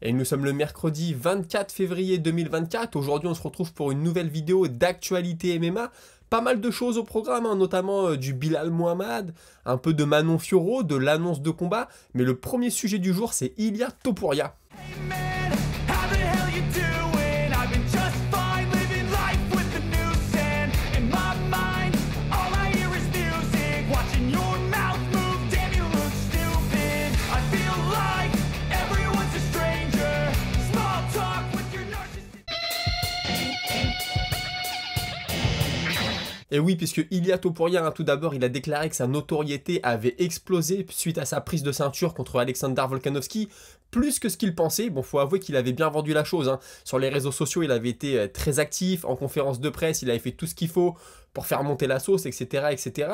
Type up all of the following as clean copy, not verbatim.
Et nous sommes le mercredi 24 février 2024. Aujourd'hui, on se retrouve pour une nouvelle vidéo d'actualité MMA. Pas mal de choses au programme, hein, notamment du Bilal Muhammad, un peu de Manon Fiorot, de l'annonce de combat. Mais le premier sujet du jour, c'est Ilia Topuria. Et oui, puisque Ilia Topuria, tout d'abord, il a déclaré que sa notoriété avait explosé suite à sa prise de ceinture contre Alexander Volkanovski, plus que ce qu'il pensait. Bon, faut avouer qu'il avait bien vendu la chose, hein. Sur les réseaux sociaux, il avait été très actif, en conférence de presse, il avait fait tout ce qu'il faut pour faire monter la sauce, etc., etc.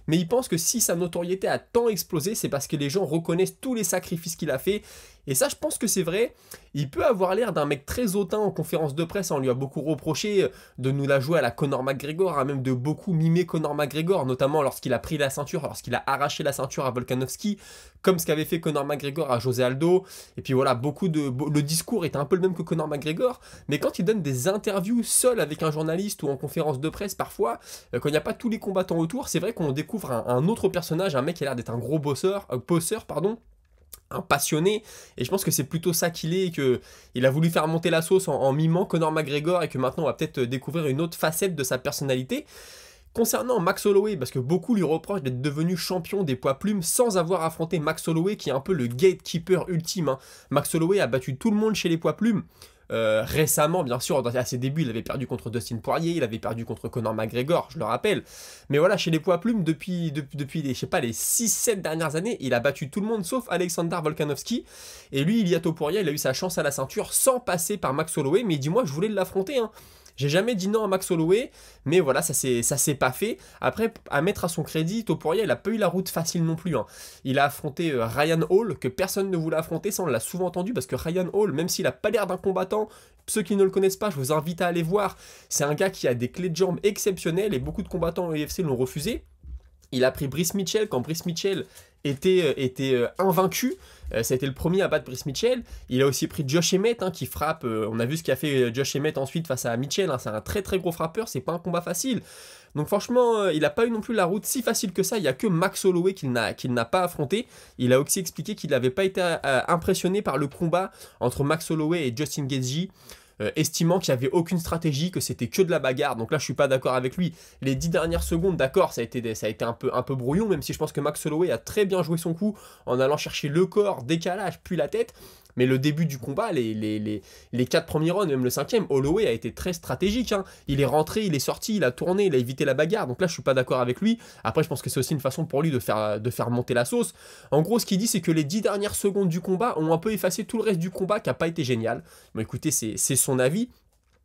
Mais il pense que si sa notoriété a tant explosé, c'est parce que les gens reconnaissent tous les sacrifices qu'il a fait. Et ça, je pense que c'est vrai. Il peut avoir l'air d'un mec très hautain en conférence de presse. On lui a beaucoup reproché de nous la jouer à la Conor McGregor, hein, même de beaucoup mimer Conor McGregor, notamment lorsqu'il a pris la ceinture, lorsqu'il a arraché la ceinture à Volkanovski, comme ce qu'avait fait Conor McGregor à José Aldo. Et puis voilà, le discours est un peu le même que Conor McGregor, mais quand il donne des interviews seul avec un journaliste ou en conférence de presse parfois, quand il n'y a pas tous les combattants autour, c'est vrai qu'on découvre un autre personnage, un mec qui a l'air d'être un gros bosseur, un passionné, et je pense que c'est plutôt ça qu'il est, et qu'il a voulu faire monter la sauce en mimant Conor McGregor, et que maintenant on va peut-être découvrir une autre facette de sa personnalité. Concernant Max Holloway, parce que beaucoup lui reprochent d'être devenu champion des poids plumes sans avoir affronté Max Holloway, qui est un peu le gatekeeper ultime, hein. Max Holloway a battu tout le monde chez les poids plumes. Récemment, bien sûr, à ses débuts, il avait perdu contre Dustin Poirier, il avait perdu contre Conor McGregor, je le rappelle. Mais voilà, chez les poids plumes, depuis les, je sais pas, les 6-7 dernières années, il a battu tout le monde sauf Alexander Volkanovski. Et lui, Ilia Topuria, il a eu sa chance à la ceinture sans passer par Max Holloway, mais dis-moi, je voulais l'affronter, hein. J'ai jamais dit non à Max Holloway, mais voilà, ça s'est pas fait. Après, à mettre à son crédit, Topuria, il a pas eu la route facile non plus, hein. Il a affronté Ryan Hall, que personne ne voulait affronter, ça on l'a souvent entendu, parce que Ryan Hall, même s'il a pas l'air d'un combattant, ceux qui ne le connaissent pas, je vous invite à aller voir. C'est un gars qui a des clés de jambes exceptionnelles, et beaucoup de combattants au UFC l'ont refusé. Il a pris Brice Mitchell quand Brice Mitchell était invaincu. Ça a été le premier à battre Brice Mitchell. Il a aussi pris Josh Emmett, hein, qui frappe. On a vu ce qu'a fait Josh Emmett ensuite face à Mitchell, hein. C'est un très très gros frappeur, c'est pas un combat facile. Donc franchement, il n'a pas eu non plus la route si facile que ça. Il n'y a que Max Holloway qu'il n'a pas affronté. Il a aussi expliqué qu'il n'avait pas été impressionné par le combat entre Max Holloway et Justin Gaethje. Estimant qu'il n'y avait aucune stratégie, que c'était que de la bagarre. Donc là, je suis pas d'accord avec lui. Les 10 dernières secondes, d'accord, ça a été un peu brouillon, même si je pense que Max Holloway a très bien joué son coup en allant chercher le corps, décalage, puis la tête. Mais le début du combat, les 4 premiers rounds, même le 5e, Holloway a été très stratégique, hein. Il est rentré, il est sorti, il a tourné, il a évité la bagarre. Donc là, je suis pas d'accord avec lui. Après, je pense que c'est aussi une façon pour lui de faire monter la sauce. En gros, ce qu'il dit, c'est que les 10 dernières secondes du combat ont un peu effacé tout le reste du combat qui n'a pas été génial. Bon, écoutez, c'est son avis.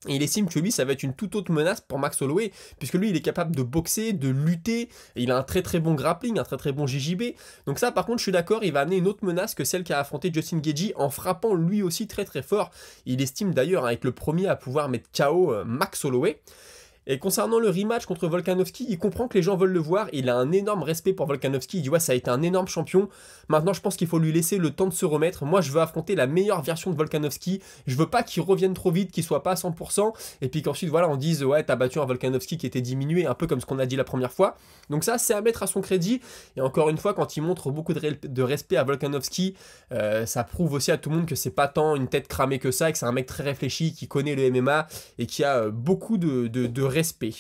Et il estime que lui, ça va être une toute autre menace pour Max Holloway, puisque lui, il est capable de boxer, de lutter, et il a un très très bon grappling, un très très bon JJB. Donc ça, par contre, je suis d'accord, il va amener une autre menace que celle qu'a affronté Justin Gaethje en frappant lui aussi très très fort. Il estime d'ailleurs être le premier à pouvoir mettre KO Max Holloway. Et concernant le rematch contre Volkanovski, il comprend que les gens veulent le voir, il a un énorme respect pour Volkanovski, il dit ouais, ça a été un énorme champion, maintenant je pense qu'il faut lui laisser le temps de se remettre. Moi je veux affronter la meilleure version de Volkanovski, je veux pas qu'il revienne trop vite, qu'il soit pas à 100%, et puis qu'ensuite voilà on dise ouais, t'as battu un Volkanovski qui était diminué, un peu comme ce qu'on a dit la première fois. Donc ça, c'est à mettre à son crédit, et encore une fois, quand il montre beaucoup de respect à Volkanovski, ça prouve aussi à tout le monde que c'est pas tant une tête cramée que ça, et que c'est un mec très réfléchi, qui connaît le MMA, et qui a beaucoup de respect.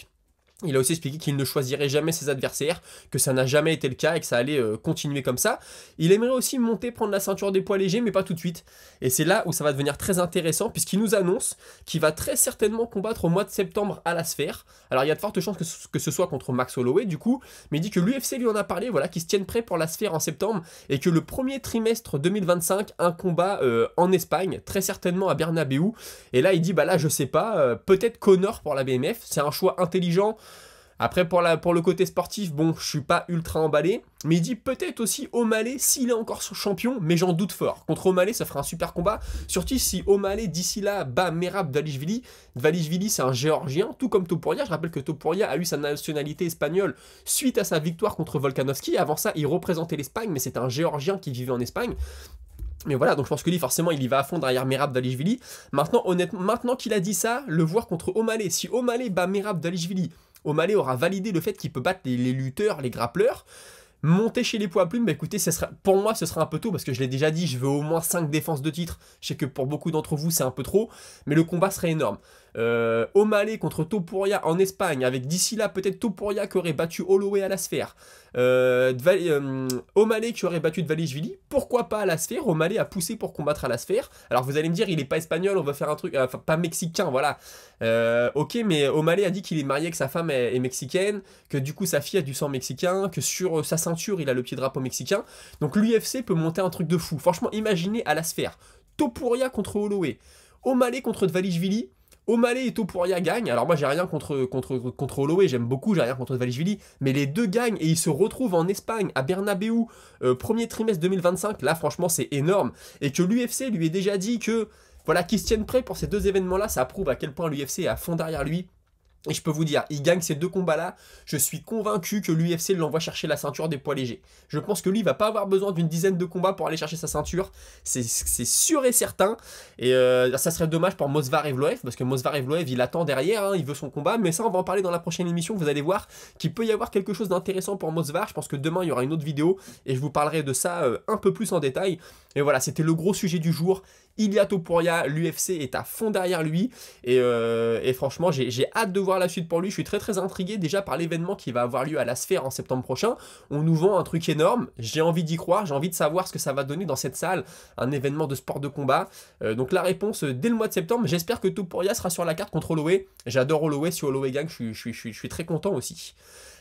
Il a aussi expliqué qu'il ne choisirait jamais ses adversaires, que ça n'a jamais été le cas et que ça allait continuer comme ça. Il aimerait aussi monter, prendre la ceinture des poids légers, mais pas tout de suite. Et c'est là où ça va devenir très intéressant, puisqu'il nous annonce qu'il va très certainement combattre au mois de septembre à la Sphère. Alors il y a de fortes chances que ce soit contre Max Holloway du coup, mais il dit que l'UFC lui en a parlé, voilà, qu'ils se tiennent prêts pour la Sphère en septembre, et que le premier trimestre 2025, un combat en Espagne, très certainement à Bernabéu. Et là il dit, bah là je sais pas, peut-être Conor pour la BMF, c'est un choix intelligent. Après, pour le côté sportif, bon, je suis pas ultra emballé, mais il dit peut-être aussi O'Malley s'il est encore champion, mais j'en doute fort. Contre O'Malley, ça ferait un super combat, surtout si O'Malley d'ici là bat Merab Dvalishvili. Dvalishvili, c'est un Géorgien, tout comme Topuria. Je rappelle que Topuria a eu sa nationalité espagnole suite à sa victoire contre Volkanovski. Avant ça, il représentait l'Espagne, mais c'est un Géorgien qui vivait en Espagne. Mais voilà, donc je pense que lui, forcément, il y va à fond derrière Merab Dvalishvili. Maintenant, honnêtement, maintenant qu'il a dit ça, le voir contre O'Malley. Si O'Malley bat Merab Dvalishvili, O'Malley aura validé le fait qu'il peut battre les lutteurs, les grappleurs. Monter chez les poids plumes, bah écoutez, pour moi ce sera un peu tôt parce que je l'ai déjà dit, je veux au moins 5 défenses de titre. Je sais que pour beaucoup d'entre vous c'est un peu trop, mais le combat serait énorme. O'Malley contre Topuria en Espagne, avec d'ici là peut-être Topuria qui aurait battu Holloway à la sphère. O'Malley qui aurait battu Dvalishvili, pourquoi pas à la sphère? O'Malley a poussé pour combattre à la sphère. Alors vous allez me dire, il est pas espagnol, on va faire un truc, enfin pas mexicain, voilà. Ok, mais O'Malley a dit qu'il est marié, que sa femme est mexicaine, que du coup sa fille a du sang mexicain, que sur sa ceinture il a le petit drapeau mexicain. Donc l'UFC peut monter un truc de fou. Franchement, imaginez à la sphère, Topuria contre Holloway, O'Malley contre Dvalishvili. O'Malley et Topuria gagnent. Alors moi j'ai rien contre Holloway, j'aime beaucoup, j'ai rien contre Dvalishvili, mais les deux gagnent et ils se retrouvent en Espagne, à Bernabéu, premier trimestre 2025. Là franchement c'est énorme. Et que l'UFC lui ait déjà dit que voilà, qu'ils se tiennent prêts pour ces deux événements-là, ça prouve à quel point l'UFC est à fond derrière lui. Et je peux vous dire, il gagne ces deux combats-là, je suis convaincu que l'UFC l'envoie chercher la ceinture des poids légers. Je pense que lui, il va pas avoir besoin d'une dizaine de combats pour aller chercher sa ceinture, c'est sûr et certain. Et ça serait dommage pour Movsar Evloev, parce que Movsar Evloev, il attend derrière, hein, il veut son combat, mais ça, on va en parler dans la prochaine émission, vous allez voir qu'il peut y avoir quelque chose d'intéressant pour Movsar. Je pense que demain, il y aura une autre vidéo, et je vous parlerai de ça un peu plus en détail. Et voilà, c'était le gros sujet du jour. Ilia Topuria, l'UFC est à fond derrière lui, et franchement j'ai hâte de voir la suite pour lui. Je suis très intrigué déjà par l'événement qui va avoir lieu à la Sphère en septembre prochain. On nous vend un truc énorme, j'ai envie d'y croire, j'ai envie de savoir ce que ça va donner dans cette salle, un événement de sport de combat. Donc la réponse dès le mois de septembre. J'espère que Topuria sera sur la carte contre Holloway. J'adore Holloway, si Holloway gagne je suis très content aussi.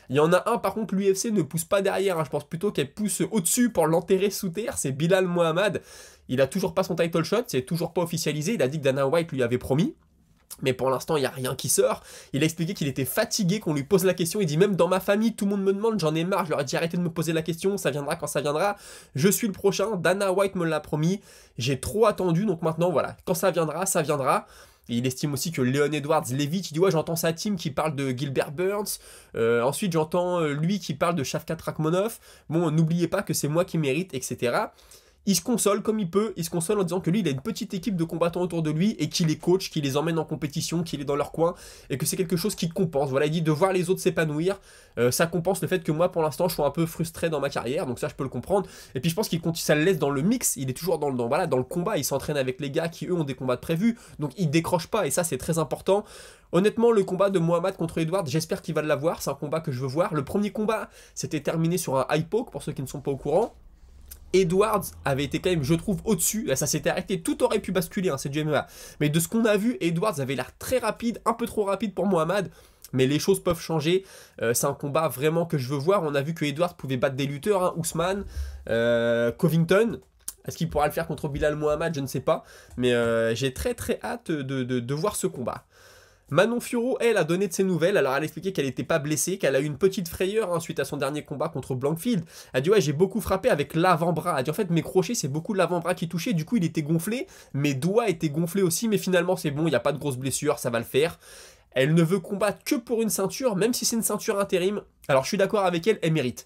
Il y en a un par contre, l'UFC ne pousse pas derrière, hein. Je pense plutôt qu'elle pousse au-dessus pour l'enterrer sous terre, c'est Bilal Mohamed. Il a toujours pas son title shot, c'est toujours pas officialisé, il a dit que Dana White lui avait promis. Mais pour l'instant, il n'y a rien qui sort. Il a expliqué qu'il était fatigué, qu'on lui pose la question. Il dit même dans ma famille, tout le monde me demande, j'en ai marre. Je leur ai dit arrêtez de me poser la question, ça viendra quand ça viendra. Je suis le prochain, Dana White me l'a promis. J'ai trop attendu, donc maintenant voilà, quand ça viendra, ça viendra. Et il estime aussi que Leon Edwards l'évite. Il dit ouais, j'entends sa team qui parle de Gilbert Burns. Ensuite, j'entends lui qui parle de Shavkat Rakhmonov. Bon, n'oubliez pas que c'est moi qui mérite, etc. Il se console comme il peut, il se console en disant que lui il a une petite équipe de combattants autour de lui et qu'il les coach, qu'il les emmène en compétition, qu'il est dans leur coin et que c'est quelque chose qui compense. Voilà, il dit de voir les autres s'épanouir, ça compense le fait que moi pour l'instant je suis un peu frustré dans ma carrière, donc ça je peux le comprendre. Et puis je pense qu'il continue, ça le laisse dans le mix, il est toujours voilà, dans le combat, il s'entraîne avec les gars qui eux ont des combats de prévus, donc il décroche pas et ça c'est très important. Honnêtement, le combat de Mohamed contre Edward, j'espère qu'il va l'avoir, c'est un combat que je veux voir. Le premier combat s'était terminé sur un high poke pour ceux qui ne sont pas au courant. Edwards avait été quand même, je trouve, au-dessus. Là, ça s'était arrêté, tout aurait pu basculer, hein, c'est du MMA. Mais de ce qu'on a vu, Edwards avait l'air très rapide, un peu trop rapide pour Mohamed. Mais les choses peuvent changer. C'est un combat vraiment que je veux voir. On a vu que Edwards pouvait battre des lutteurs, hein, Ousmane, Covington. Est-ce qu'il pourra le faire contre Bilal Mohamed? Je ne sais pas. Mais j'ai très hâte de voir ce combat. Manon Fiorot, elle, a donné de ses nouvelles. Alors, elle a expliqué qu'elle n'était pas blessée, qu'elle a eu une petite frayeur hein, suite à son dernier combat contre Blankfield. Elle a dit, ouais, j'ai beaucoup frappé avec l'avant-bras. Elle a dit, en fait, mes crochets, c'est beaucoup l'avant-bras qui touchait. Du coup, il était gonflé. Mes doigts étaient gonflés aussi. Mais finalement, c'est bon, il n'y a pas de grosse blessure, ça va le faire. Elle ne veut combattre que pour une ceinture, même si c'est une ceinture intérim. Alors, je suis d'accord avec elle, elle mérite.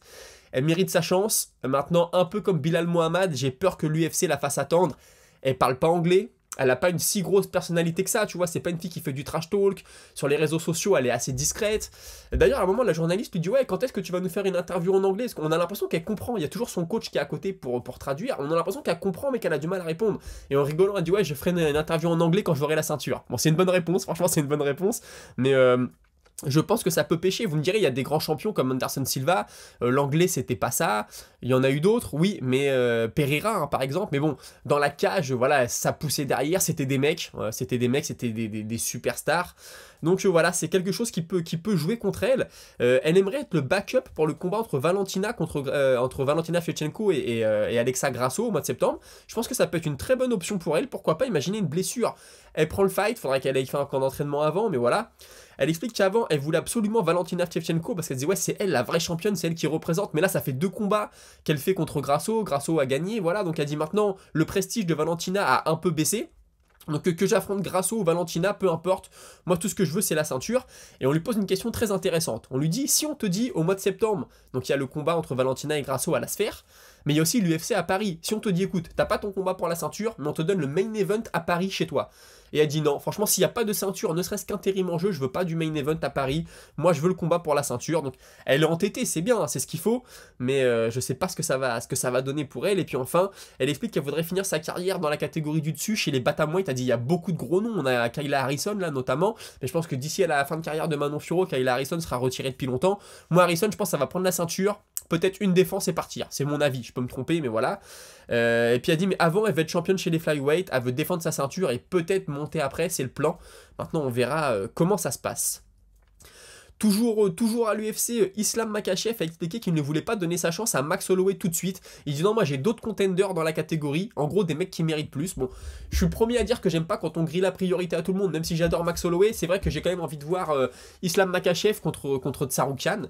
Elle mérite sa chance. Maintenant, un peu comme Bilal Mohamed, j'ai peur que l'UFC la fasse attendre. Elle parle pas anglais. Elle n'a pas une si grosse personnalité que ça, tu vois, c'est pas une fille qui fait du trash talk, sur les réseaux sociaux elle est assez discrète. D'ailleurs à un moment la journaliste lui dit ouais quand est-ce que tu vas nous faire une interview en anglais, parce qu'on a l'impression qu'elle comprend, il y a toujours son coach qui est à côté pour traduire, on a l'impression qu'elle comprend mais qu'elle a du mal à répondre. Et en rigolant elle dit ouais je ferai une interview en anglais quand j'aurai la ceinture. Bon c'est une bonne réponse, franchement c'est une bonne réponse, mais... je pense que ça peut pêcher, vous me direz, il y a des grands champions comme Anderson Silva, l'anglais c'était pas ça, il y en a eu d'autres, oui, mais Pereira hein, par exemple, mais bon, dans la cage, voilà, ça poussait derrière, c'était des mecs, c'était des superstars, donc voilà, c'est quelque chose qui peut jouer contre elle. Elle aimerait être le backup pour le combat entre Valentina Shevchenko et Alexa Grasso au mois de septembre. Je pense que ça peut être une très bonne option pour elle, pourquoi pas imaginer une blessure. Elle prend le fight, faudrait qu'elle ait fait un camp d'entraînement avant, mais voilà. Elle explique qu'avant, elle voulait absolument Valentina Shevchenko parce qu'elle disait ouais c'est elle la vraie championne, c'est elle qui représente, mais là ça fait 2 combats qu'elle fait contre Grasso, Grasso a gagné, voilà, donc elle dit maintenant le prestige de Valentina a un peu baissé. Donc que j'affronte Grasso ou Valentina, peu importe, moi tout ce que je veux c'est la ceinture. Et on lui pose une question très intéressante. On lui dit, si on te dit au mois de septembre, donc il y a le combat entre Valentina et Grasso à la Sphère, Mais il y a aussi l'UFC à Paris. Si on te dit, écoute, t'as pas ton combat pour la ceinture, mais on te donne le main event à Paris chez toi. Et elle dit non, franchement, s'il n'y a pas de ceinture, ne serait-ce qu'intérim en jeu, je veux pas du main event à Paris. Moi, je veux le combat pour la ceinture. Donc, elle est entêtée, c'est bien, hein, c'est ce qu'il faut. Mais je sais pas ce que ça va donner pour elle. Et puis enfin, elle explique qu'elle voudrait finir sa carrière dans la catégorie du dessus, chez les bantamweight. Elle dit, il y a beaucoup de gros noms. On a Kayla Harrison, là, notamment. Mais je pense que d'ici à la fin de carrière de Manon Fiorot, Kayla Harrison sera retirée depuis longtemps. Moi, Harrison, je pense que ça va prendre la ceinture. Peut-être une défense et partir. C'est mon avis, je peux me tromper, mais voilà. Et puis elle dit, mais avant, elle veut être championne chez les flyweight, elle veut défendre sa ceinture et peut-être monter après, c'est le plan. Maintenant, on verra comment ça se passe. Toujours à l'UFC, Islam Makhachev a expliqué qu'il ne voulait pas donner sa chance à Max Holloway tout de suite. Il dit non, moi j'ai d'autres contenders dans la catégorie, en gros des mecs qui méritent plus. Bon, je suis le premier à dire que j'aime pas quand on grille la priorité à tout le monde, même si j'adore Max Holloway, c'est vrai que j'ai quand même envie de voir Islam Makhachev contre Tsarukyan.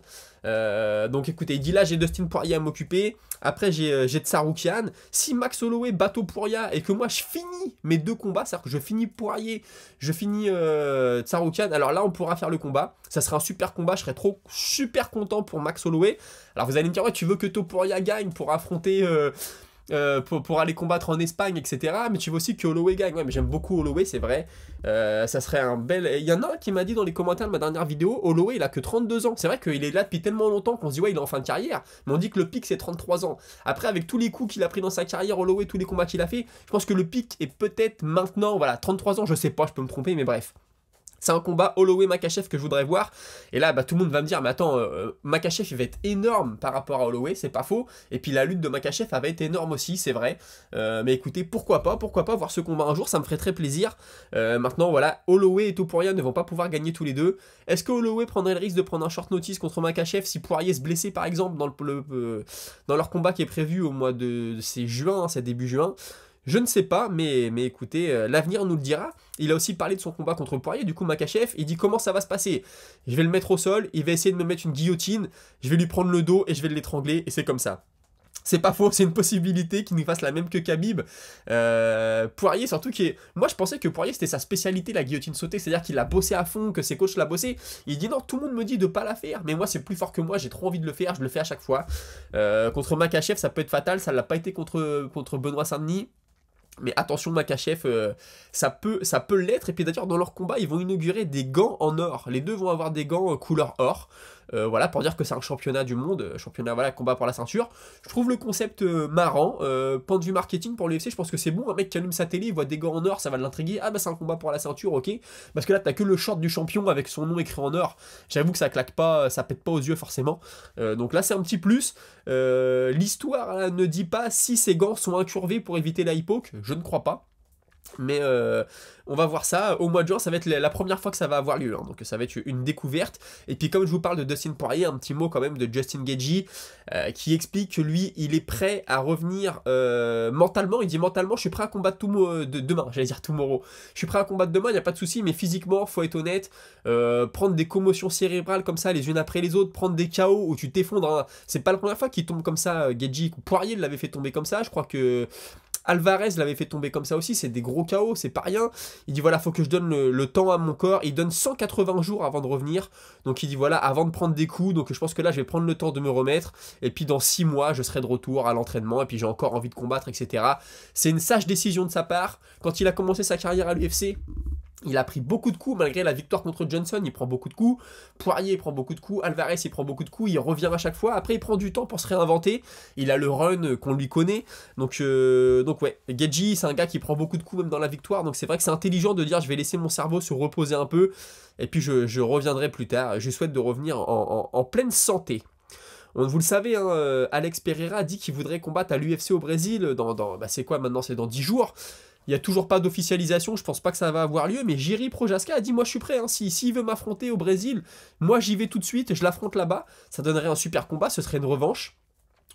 Donc écoutez, il dit là j'ai Dustin Poirier à m'occuper, après j'ai Tsarukyan. Si Max Holloway bat Poirier et que moi je finis mes deux combats, c'est-à-dire que je finis Poirier, je finis Tsarukyan, alors là on pourra faire le combat, ça sera un super combat, je serais super content pour Max Holloway. Alors vous allez me dire ouais, tu veux que Topuria gagne pour affronter pour aller combattre en Espagne, etc. Mais tu veux aussi que Holloway gagne. Ouais, mais j'aime beaucoup Holloway, c'est vrai. Ça serait un bel... Il y en a un qui m'a dit dans les commentaires de ma dernière vidéo, Holloway, il a que 32 ans. C'est vrai qu'il est là depuis tellement longtemps qu'on se dit, ouais, il est en fin de carrière. Mais on dit que le pic, c'est 33 ans. Après, avec tous les coups qu'il a pris dans sa carrière, Holloway, tous les combats qu'il a fait, je pense que le pic est peut-être maintenant, voilà, 33 ans, je sais pas, je peux me tromper, mais bref. C'est un combat Holloway-Makhachev que je voudrais voir. Et là, bah, tout le monde va me dire, mais attends, Makhachev, il va être énorme par rapport à Holloway, c'est pas faux. Et puis la lutte de Makhachev, elle va être énorme aussi, c'est vrai. Mais écoutez, pourquoi pas voir ce combat un jour, ça me ferait très plaisir. Maintenant, voilà, Holloway et Topuria ne vont pas pouvoir gagner tous les deux. Est-ce que Holloway prendrait le risque de prendre un short notice contre Makhachev si Poirier se blessait, par exemple, dans leur combat qui est prévu au mois de... c'est juin, hein, c'est début juin. Je ne sais pas, mais écoutez, l'avenir nous le dira. Il a aussi parlé de son combat contre Poirier, du coup Makhachev, il dit comment ça va se passer. Je vais le mettre au sol, il va essayer de me mettre une guillotine, je vais lui prendre le dos et je vais l'étrangler, et c'est comme ça. C'est pas faux, c'est une possibilité qu'il nous fasse la même que Khabib. Poirier, surtout qui est... Moi, je pensais que Poirier, c'était sa spécialité, la guillotine sautée. C'est-à-dire qu'il a bossé à fond, que ses coachs l'ont bossé. Il dit non, tout le monde me dit de pas la faire. Mais moi, c'est plus fort que moi, j'ai trop envie de le faire, je le fais à chaque fois. Contre Makhachev, ça peut être fatal. Ça l'a pas été contre Benoît Saint-Denis. Mais attention, Makhachev, ça peut l'être. Et puis d'ailleurs, dans leur combat, ils vont inaugurer des gants en or. Les deux vont avoir des gants couleur or. Voilà, pour dire que c'est un championnat du monde, championnat, voilà, combat pour la ceinture. Je trouve le concept marrant. Point de vue marketing pour l'UFC, je pense que c'est bon. Un mec qui allume sa télé, il voit des gants en or, ça va l'intriguer. Ah bah c'est un combat pour la ceinture, ok. Parce que là, t'as que le short du champion avec son nom écrit en or. J'avoue que ça claque pas, ça pète pas aux yeux forcément. Donc là, c'est un petit plus. L'histoire ne dit pas si ces gants sont incurvés pour éviter la hypoque. Je ne crois pas. Mais on va voir ça au mois de juin, ça va être la première fois que ça va avoir lieu, hein, donc ça va être une découverte. Et puis comme je vous parle de Dustin Poirier, un petit mot quand même de Justin Gaethje qui explique que lui, il est prêt à revenir mentalement. Il dit mentalement, je suis prêt à combattre demain, j'allais dire tomorrow. Je suis prêt à combattre demain, il n'y a pas de souci, mais physiquement, faut être honnête, prendre des commotions cérébrales comme ça, les unes après les autres, prendre des KO où tu t'effondres, hein. C'est pas la première fois qu'il tombe comme ça, Gaethje. Poirier l'avait fait tomber comme ça, je crois que... Alvarez l'avait fait tomber comme ça aussi, c'est des gros KO, c'est pas rien. Il dit voilà, faut que je donne le temps à mon corps. Il donne 180 jours avant de revenir. Donc il dit voilà, avant de prendre des coups. Donc je pense que là, je vais prendre le temps de me remettre. Et puis dans 6 mois, je serai de retour à l'entraînement. Et puis j'ai encore envie de combattre, etc. C'est une sage décision de sa part. Quand il a commencé sa carrière à l'UFC, il a pris beaucoup de coups, malgré la victoire contre Johnson, il prend beaucoup de coups. Poirier, il prend beaucoup de coups. Alvarez, il prend beaucoup de coups. Il revient à chaque fois. Après, il prend du temps pour se réinventer. Il a le run qu'on lui connaît. Donc ouais, Gaethje, c'est un gars qui prend beaucoup de coups même dans la victoire. Donc c'est vrai que c'est intelligent de dire je vais laisser mon cerveau se reposer un peu. Et puis je reviendrai plus tard. Je souhaite de revenir en pleine santé. Vous le savez, hein, Alex Pereira a dit qu'il voudrait combattre à l'UFC au Brésil bah c'est quoi maintenant, c'est dans 10 jours. Il n'y a toujours pas d'officialisation, je pense pas que ça va avoir lieu, mais Jiri Prochazka a dit moi je suis prêt, hein, s'il veut m'affronter au Brésil, moi j'y vais tout de suite, je l'affronte là-bas, ça donnerait un super combat, ce serait une revanche.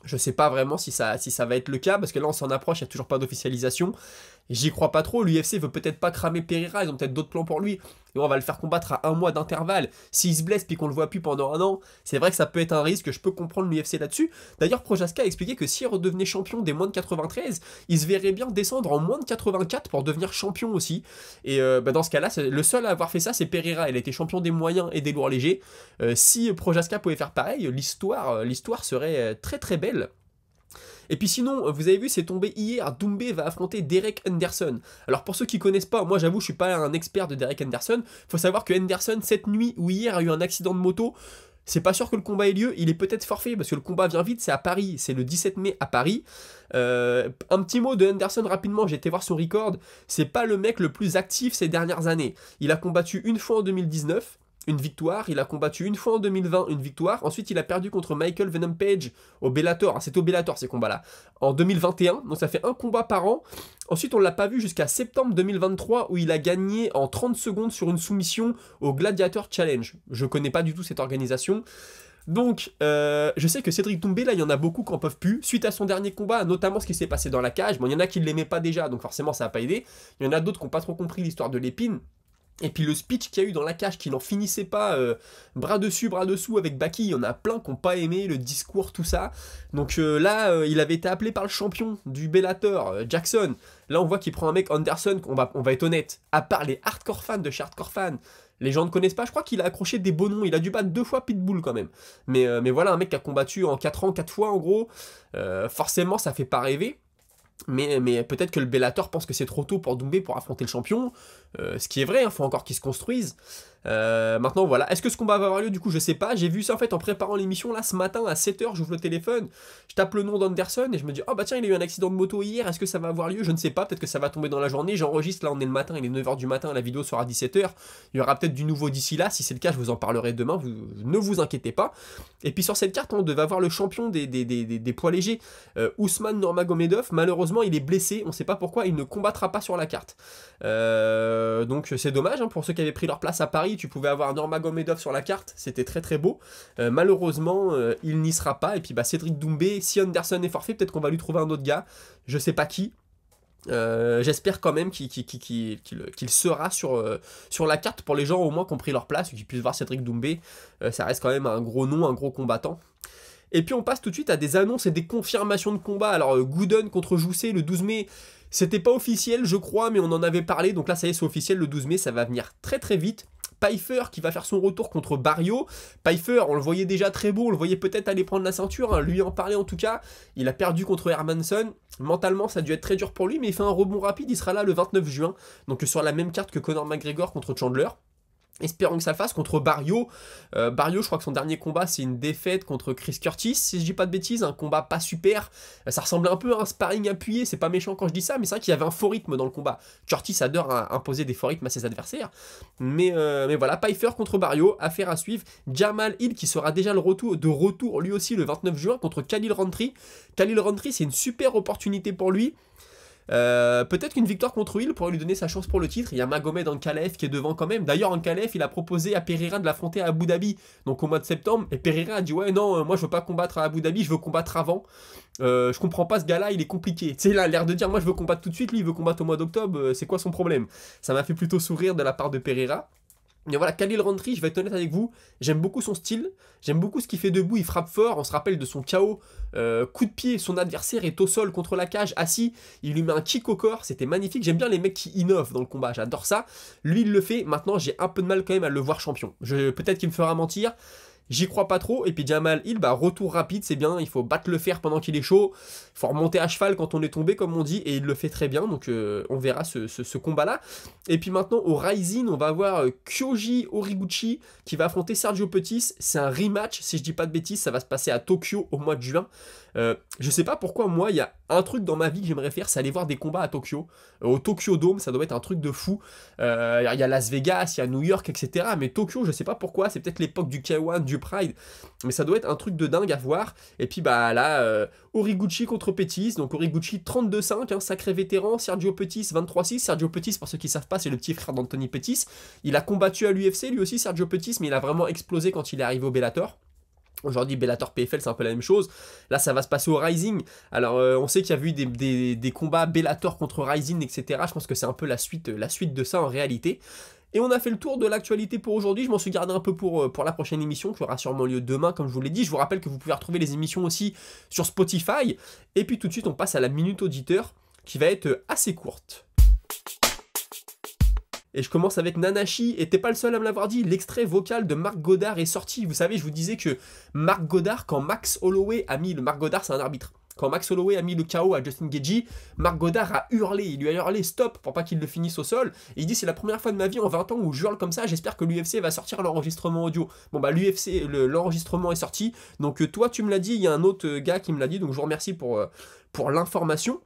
Je sais pas vraiment si ça va être le cas, parce que là on s'en approche, il n'y a toujours pas d'officialisation. J'y crois pas trop, l'UFC veut peut-être pas cramer Pereira, ils ont peut-être d'autres plans pour lui. Et on va le faire combattre à 1 mois d'intervalle. S'il se blesse puis qu'on le voit plus pendant 1 an, c'est vrai que ça peut être un risque, je peux comprendre l'UFC là-dessus. D'ailleurs, Prochazka a expliqué que s'il redevenait champion des moins de 93, il se verrait bien descendre en moins de 84 pour devenir champion aussi. Et dans ce cas-là, le seul à avoir fait ça, c'est Pereira. Il a été champion des moyens et des lourds légers. Si Prochazka pouvait faire pareil, l'histoire serait très très belle. Et puis sinon, vous avez vu, c'est tombé hier, Doumbé va affronter Derek Henderson. Alors pour ceux qui connaissent pas, moi j'avoue, je suis pas un expert de Derek Henderson. Faut savoir que Henderson, cette nuit ou hier, a eu un accident de moto. C'est pas sûr que le combat ait lieu, il est peut-être forfait parce que le combat vient vite, c'est à Paris, c'est le 17 mai à Paris. Un petit mot de Henderson rapidement, j'ai été voir son record, c'est pas le mec le plus actif ces dernières années. Il a combattu une fois en 2019, une victoire, il a combattu une fois en 2020, une victoire, ensuite il a perdu contre Michael Venom Page au Bellator, c'est au Bellator ces combats-là, en 2021, donc ça fait un combat par an. Ensuite on l'a pas vu jusqu'à septembre 2023 où il a gagné en 30 secondes sur une soumission au Gladiator Challenge. Je connais pas du tout cette organisation. Donc, je sais que Cédric Doumbé, là, il y en a beaucoup qui en peuvent plus. Suite à son dernier combat, notamment ce qui s'est passé dans la cage, bon, il y en a qui ne l'aimaient pas déjà, donc forcément ça n'a pas aidé. Il y en a d'autres qui n'ont pas trop compris l'histoire de l'épine. Et puis le speech qu'il y a eu dans la cage qui n'en finissait pas, bras dessus, bras dessous avec Baki, il y en a plein qui n'ont pas aimé le discours, tout ça. Donc là, il avait été appelé par le champion du Bellator, Jackson. Là, on voit qu'il prend un mec, Anderson, on va être honnête, à part les hardcore fans de chez Hardcore Fan, les gens ne connaissent pas, je crois qu'il a accroché des beaux noms, il a dû battre 2 fois Pitbull quand même. Mais voilà, un mec qui a combattu en 4 ans, 4 fois en gros, forcément ça fait pas rêver. Mais peut-être que le Bellator pense que c'est trop tôt pour Doumbé pour affronter le champion, ce qui est vrai, il faut encore qu'il se construise. Maintenant voilà, est-ce que ce combat va avoir lieu? Du coup je sais pas, j'ai vu ça en fait en préparant l'émission là ce matin à 7h, j'ouvre le téléphone, je tape le nom d'Anderson et je me dis oh bah tiens il a eu un accident de moto hier, est-ce que ça va avoir lieu? Je ne sais pas, peut-être que ça va tomber dans la journée, j'enregistre là on est le matin, il est 9h du matin, la vidéo sera à 17h, il y aura peut-être du nouveau d'ici là, si c'est le cas je vous en parlerai demain, ne vous inquiétez pas. Et puis sur cette carte on devait avoir le champion des poids légers, Ousmane Nurmagomedov, malheureusement il est blessé, on sait pas pourquoi, il ne combattra pas sur la carte. Donc c'est dommage hein, pour ceux qui avaient pris leur place à Paris, tu pouvais avoir Nurmagomedov sur la carte, c'était très très beau. Malheureusement, il n'y sera pas. Et puis bah, Cédric Doumbé, si Anderson est forfait, peut-être qu'on va lui trouver un autre gars. Je sais pas qui. J'espère quand même qu'il sera sur la carte pour les gens au moins qui ont pris leur place et qu'ils puissent voir Cédric Doumbé. Ça reste quand même un gros nom, un gros combattant. Et puis on passe tout de suite à des annonces et des confirmations de combat. Alors Gooden contre Joussé le 12 mai. C'était pas officiel je crois, mais on en avait parlé. Donc là ça y est c'est officiel, le 12 mai ça va venir très très vite. Pfeiffer qui va faire son retour contre Barrio. Pfeiffer, on le voyait déjà très beau, on le voyait peut-être aller prendre la ceinture, hein, lui en parlait en tout cas. Il a perdu contre Hermansson. Mentalement, ça a dû être très dur pour lui, mais il fait un rebond rapide, il sera là le 29 juin. Donc sur la même carte que Conor McGregor contre Chandler. Espérons que ça le fasse contre Barrio. Barrio, je crois que son dernier combat, c'est une défaite contre Chris Curtis, si je dis pas de bêtises, un combat pas super. Ça ressemblait un peu à un sparring appuyé, c'est pas méchant quand je dis ça, mais c'est vrai qu'il y avait un faux rythme dans le combat. Curtis adore imposer des faux rythmes à ses adversaires. Mais voilà, Pfeiffer contre Barrio, affaire à suivre. Jamal Hill qui sera déjà de retour lui aussi le 29 juin contre Khalil Rountree. Khalil Rountree, c'est une super opportunité pour lui. Peut-être qu'une victoire contre Hill pourrait lui donner sa chance pour le titre. Il y a Magomed Ankalaev qui est devant quand même. D'ailleurs Ankalaev il a proposé à Pereira de l'affronter à Abu Dhabi, donc au mois de septembre, et Pereira a dit ouais non moi je veux pas combattre à Abu Dhabi, je veux combattre avant. Je comprends pas ce gars là, il est compliqué. Tu sais, il a l'air de dire moi je veux combattre tout de suite, lui il veut combattre au mois d'octobre, c'est quoi son problème? Ça m'a fait plutôt sourire de la part de Pereira. Mais voilà, Khalil Rountree, je vais être honnête avec vous, j'aime beaucoup son style, j'aime beaucoup ce qu'il fait debout, il frappe fort, on se rappelle de son KO, coup de pied, son adversaire est au sol contre la cage, assis, il lui met un kick au corps, c'était magnifique, j'aime bien les mecs qui innovent dans le combat, j'adore ça, lui il le fait, maintenant j'ai un peu de mal quand même à le voir champion, peut-être qu'il me fera mentir, j'y crois pas trop, et puis Jamal Hill, bah retour rapide, c'est bien, il faut battre le fer pendant qu'il est chaud, il faut remonter à cheval quand on est tombé, comme on dit, et il le fait très bien, donc on verra ce combat-là. Et puis maintenant, au Rising, on va avoir Kyoji Horiguchi qui va affronter Sergio Pettis, c'est un rematch, si je dis pas de bêtises, ça va se passer à Tokyo au mois de juin. Je sais pas pourquoi, moi, il y a un truc dans ma vie que j'aimerais faire, c'est aller voir des combats à Tokyo. Au Tokyo Dome, ça doit être un truc de fou. Il y a Las Vegas, il y a New York, etc. Mais Tokyo, je sais pas pourquoi, c'est peut-être l'époque du K1, du Pride, mais ça doit être un truc de dingue à voir. Et puis bah là, Horiguchi contre Pettis, donc Horiguchi 32-5, hein, sacré vétéran, Sergio Pettis 23-6. Sergio Pettis, pour ceux qui savent pas, c'est le petit frère d'Anthony Pettis. Il a combattu à l'UFC, lui aussi, Sergio Pettis, mais il a vraiment explosé quand il est arrivé au Bellator. Aujourd'hui, Bellator PFL, c'est un peu la même chose. Là, ça va se passer au Rising. Alors, on sait qu'il y a eu des combats Bellator contre Rising, etc. Je pense que c'est un peu la suite de ça en réalité. Et on a fait le tour de l'actualité pour aujourd'hui. Je m'en suis gardé un peu pour la prochaine émission, qui aura sûrement lieu demain, comme je vous l'ai dit. Je vous rappelle que vous pouvez retrouver les émissions aussi sur Spotify. Et puis tout de suite, on passe à la minute auditeur, qui va être assez courte. Et je commence avec Nanashi, et t'es pas le seul à me l'avoir dit, l'extrait vocal de Marc Goddard est sorti. Vous savez, je vous disais que Marc Goddard, quand Max Holloway a mis... Marc Goddard, c'est un arbitre. quand Max Holloway a mis le KO à Justin Gaethje, Marc Goddard a hurlé, il lui a hurlé stop pour pas qu'il le finisse au sol, et il dit c'est la première fois de ma vie en 20 ans où je hurle comme ça, j'espère que l'UFC va sortir l'enregistrement audio. Bon bah l'UFC, l'enregistrement est sorti, donc toi tu me l'as dit, il y a un autre gars qui me l'a dit, donc je vous remercie pour l'information.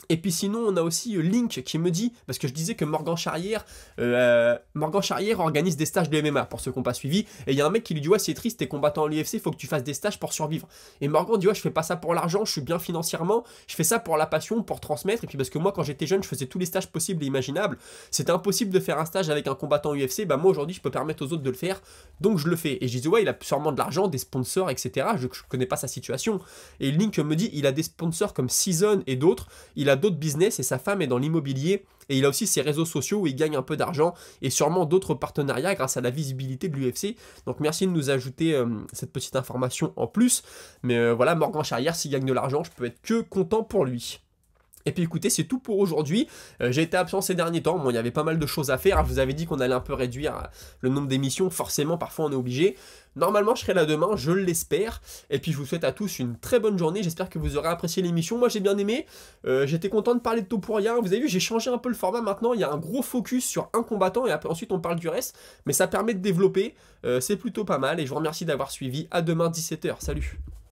Et puis sinon, on a aussi Link qui me dit, parce que je disais que Morgan Charrière organise des stages de MMA, pour ceux qui n'ont pas suivi, et il y a un mec qui lui dit, ouais, c'est triste, t'es combattant à l'UFC, faut que tu fasses des stages pour survivre. Et Morgan dit, ouais, je fais pas ça pour l'argent, je suis bien financièrement, je fais ça pour la passion, pour transmettre, et puis parce que moi, quand j'étais jeune, je faisais tous les stages possibles et imaginables, c'était impossible de faire un stage avec un combattant UFC, bah moi, aujourd'hui, je peux permettre aux autres de le faire, donc je le fais. Et je disais, ouais, il a sûrement de l'argent, des sponsors, etc., je connais pas sa situation. Et Link me dit, il a des sponsors comme Season et d'autres, il a d'autres business et sa femme est dans l'immobilier et il a aussi ses réseaux sociaux où il gagne un peu d'argent et sûrement d'autres partenariats grâce à la visibilité de l'UFC. Donc merci de nous ajouter cette petite information en plus. Mais voilà, Morgan Charrière, s'il gagne de l'argent, je peux être que content pour lui. Et puis écoutez, c'est tout pour aujourd'hui. J'ai été absent ces derniers temps, bon, il y avait pas mal de choses à faire. Je vous avais dit qu'on allait un peu réduire le nombre d'émissions, forcément, parfois on est obligé. Normalement, je serai là demain, je l'espère. Et puis je vous souhaite à tous une très bonne journée. J'espère que vous aurez apprécié l'émission. Moi, j'ai bien aimé. J'étais content de parler de Topuria. Vous avez vu, j'ai changé un peu le format maintenant. Il y a un gros focus sur un combattant et après, ensuite on parle du reste. Mais ça permet de développer. C'est plutôt pas mal. Et je vous remercie d'avoir suivi. À demain, 17 h. Salut!